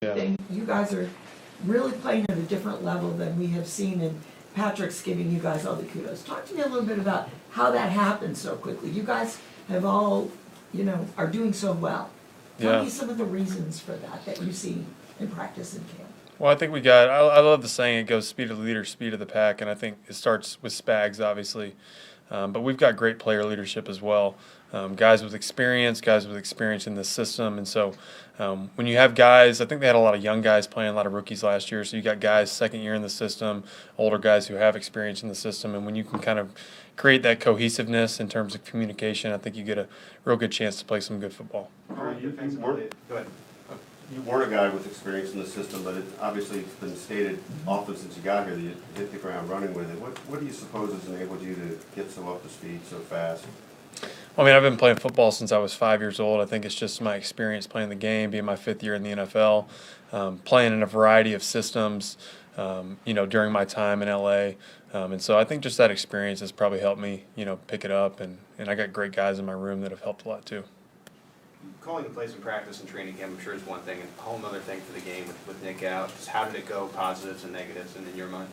Yeah. Thing. You guys are really playing at a different level than we have seen, and Patrick's giving you guys all the kudos. Talk to me a little bit about how that happened so quickly. You guys have all, are doing so well. Tell me some of the reasons for that you see in practice and camp. Well, I think I love the saying, it goes speed of the leader, speed of the pack, and I think it starts with Spags, obviously. But we've got great player leadership as well. Guys with experience in the system. And so when you have guys, I think they had a lot of young guys playing, a lot of rookies last year. So you got guys second year in the system, older guys who have experience in the system. And when you can kind of create that cohesiveness in terms of communication, I think you get a real good chance to play some good football. Go ahead. You weren't a guy with experience in the system, but obviously it's been stated often since you got here that you hit the ground running with it. What do you suppose has enabled you to get so up to speed so fast? Well, I mean, I've been playing football since I was 5 years old. I think it's just my experience playing the game, being my fifth year in the NFL, playing in a variety of systems, during my time in LA. And so I think just that experience has probably helped me, pick it up. And I got great guys in my room that have helped a lot too. Calling the plays in practice and training camp, I'm sure, is one thing, and a whole other thing for the game with Nick out. Just how did it go, positives and negatives, and in your mind?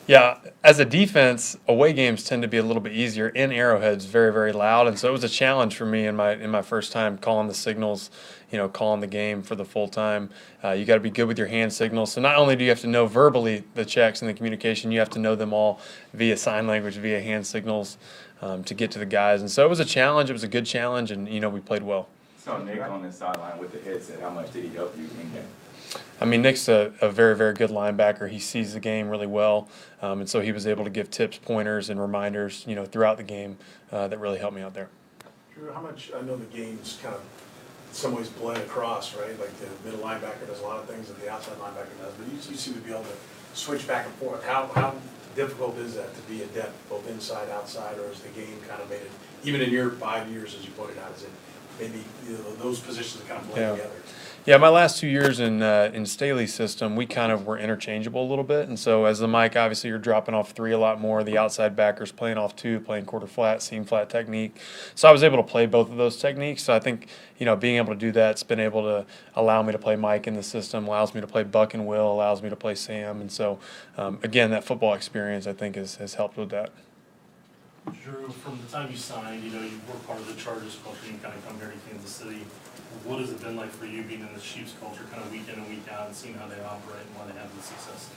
Yeah, as a defense, away games tend to be a little bit easier. In Arrowhead's very, very loud, and so it was a challenge for me in my first time calling the signals, calling the game for the full time. You got to be good with your hand signals. So not only do you have to know verbally the checks and the communication, you have to know them all via sign language, via hand signals to get to the guys. And so it was a challenge. It was a good challenge, and we played well. So Nick on the sideline with the headset, how much did he help you in game? I mean, Nick's a very, very good linebacker. He sees the game really well, and so he was able to give tips, pointers, and reminders, throughout the game that really helped me out there. Drew, how much, I know the game's kind of in some ways blend across, right? Like the middle linebacker does a lot of things that the outside linebacker does, but you seem to be able to switch back and forth. How difficult is that to be adept both inside, outside, or is the game kind of made it, even in your 5 years, as you pointed out, is it maybe those positions kind of blend together? Yeah, my last 2 years in Staley's system, we kind of were interchangeable a little bit. And so as the Mike, obviously you're dropping off three a lot more. The outside backers playing off two, playing quarter flat, seam flat technique. So I was able to play both of those techniques. So I think, being able to do that's been able to allow me to play Mike in the system, allows me to play Buck and Will, allows me to play Sam. And so, again, that football experience, I think, has helped with that. Drew, from the time you signed, you were part of the Chargers culture, and you kind of come here to Kansas City. What has it been like for you being in the Chiefs culture kind of week in and week out and seeing how they operate and why they have the success?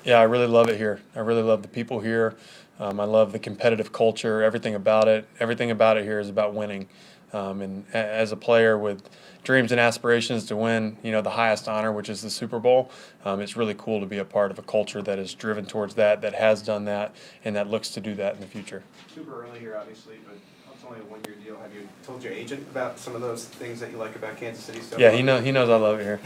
Yeah, I really love it here. I really love the people here. I love the competitive culture, everything about it. Everything about it here is about winning. And as a player with dreams and aspirations to win, the highest honor, which is the Super Bowl, it's really cool to be a part of a culture that is driven towards that has done that, and that looks to do that in the future. Super early here, obviously, but it's only a one-year deal. Have you told your agent about some of those things that you like about Kansas City so Yeah, far? he knows I love it here.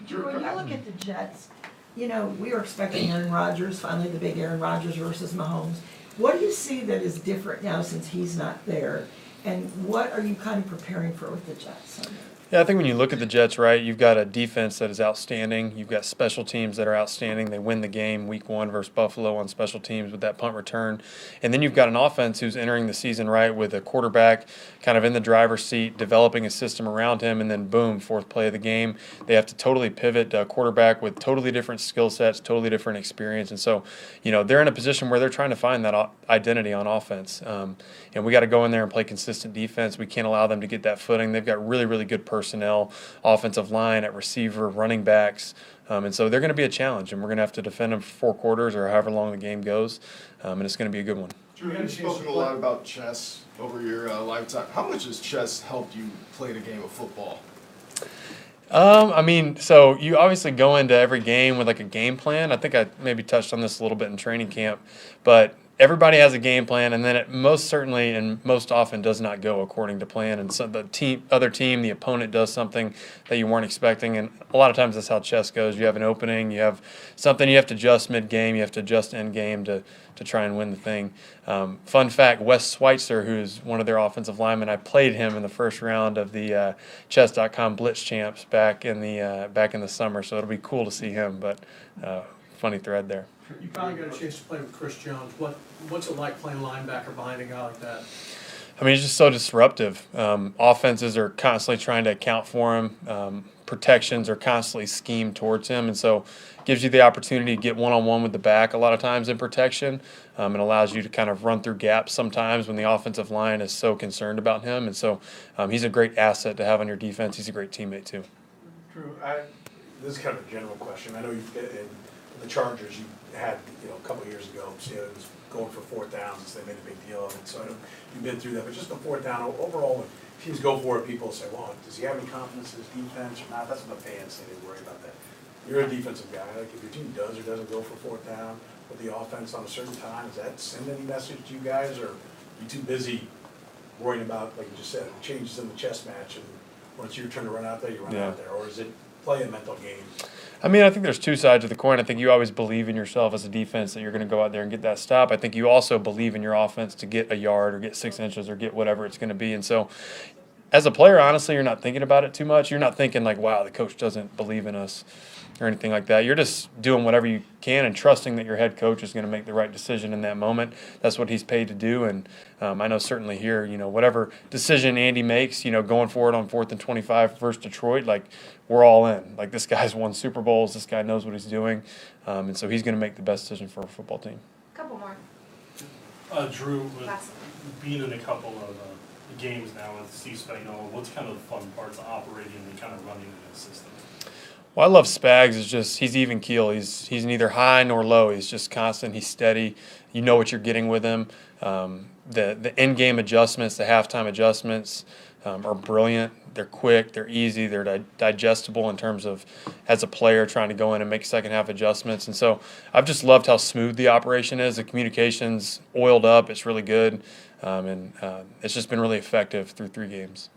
Drew, when you look at the Jets, we were expecting Aaron Rodgers, finally the big Aaron Rodgers versus Mahomes. What do you see that is different now since he's not there? And what are you kind of preparing for with the Jets? Yeah, I think when you look at the Jets, right, you've got a defense that is outstanding. You've got special teams that are outstanding. They win the game week 1 versus Buffalo on special teams with that punt return. And then you've got an offense who's entering the season, right, with a quarterback kind of in the driver's seat, developing a system around him, and then boom, fourth play of the game. They have to totally pivot to a quarterback with totally different skill sets, totally different experience. And so, they're in a position where they're trying to find that identity on offense. And we got to go in there and play consistent defense. We can't allow them to get that footing. They've got really, really good personnel, offensive line, at receiver, running backs. And so they're going to be a challenge, and we're going to have to defend them for 4 quarters or however long the game goes, and it's going to be a good one. Drew, you've spoken a lot about chess over your lifetime. How much has chess helped you play the game of football? So you obviously go into every game with like a game plan. I think I maybe touched on this a little bit in training camp, but everybody has a game plan, and then it most certainly and most often does not go according to plan. And so the other team, the opponent does something that you weren't expecting. And a lot of times that's how chess goes. You have an opening, you have something you have to adjust mid-game, you have to adjust end-game to try and win the thing. Fun fact, Wes Schweitzer, who's one of their offensive linemen, I played him in the first round of the Chess.com Blitz Champs back in the summer. So it'll be cool to see him, but funny thread there. You finally got a chance to play with Chris Jones. What's it like playing linebacker behind a guy like that? I mean, he's just so disruptive. Offenses are constantly trying to account for him. protections are constantly schemed towards him, and so gives you the opportunity to get one-on-one with the back a lot of times in protection. It allows you to kind of run through gaps sometimes when the offensive line is so concerned about him, and so he's a great asset to have on your defense. He's a great teammate too. Drew, this is kind of a general question. I know in the Chargers, you had, a couple of years ago, it was going for fourth downs, they made a big deal of it, so I know you've been through that, but just the fourth down, overall, when teams go for it, people say, well, does he have any confidence in his defense or not? That's what the fans say, they worry about that. You're a defensive guy, like if your team does or doesn't go for fourth down with the offense on a certain time, does that send any message to you guys, or are you too busy worrying about, like you just said, changes in the chess match, and when it's your turn to run out there, you run out there, or is it play a mental game? I mean, I think there's two sides of the coin. I think you always believe in yourself as a defense that you're going to go out there and get that stop. I think you also believe in your offense to get a yard or get 6 inches or get whatever it's going to be. And so as a player, honestly, you're not thinking about it too much. You're not thinking like, wow, the coach doesn't believe in us or anything like that. You're just doing whatever you can and trusting that your head coach is going to make the right decision in that moment. That's what he's paid to do. And I know certainly here, whatever decision Andy makes, going forward on 4th and 25 versus Detroit, like we're all in. Like this guy's won Super Bowls. This guy knows what he's doing. And so he's going to make the best decision for a football team. Couple more. Drew, being in a couple of games now with Steve Spagnuolo, what's kind of the fun parts of operating and kind of running in the system? Well, I love Spags. Is just he's even keel. He's neither high nor low. He's just constant. He's steady. You know what you're getting with him. The in-game adjustments, the halftime adjustments are brilliant. They're quick. They're easy. They're digestible in terms of as a player trying to go in and make second half adjustments. And so I've just loved how smooth the operation is. The communication's oiled up. It's really good. And it's just been really effective through 3 games.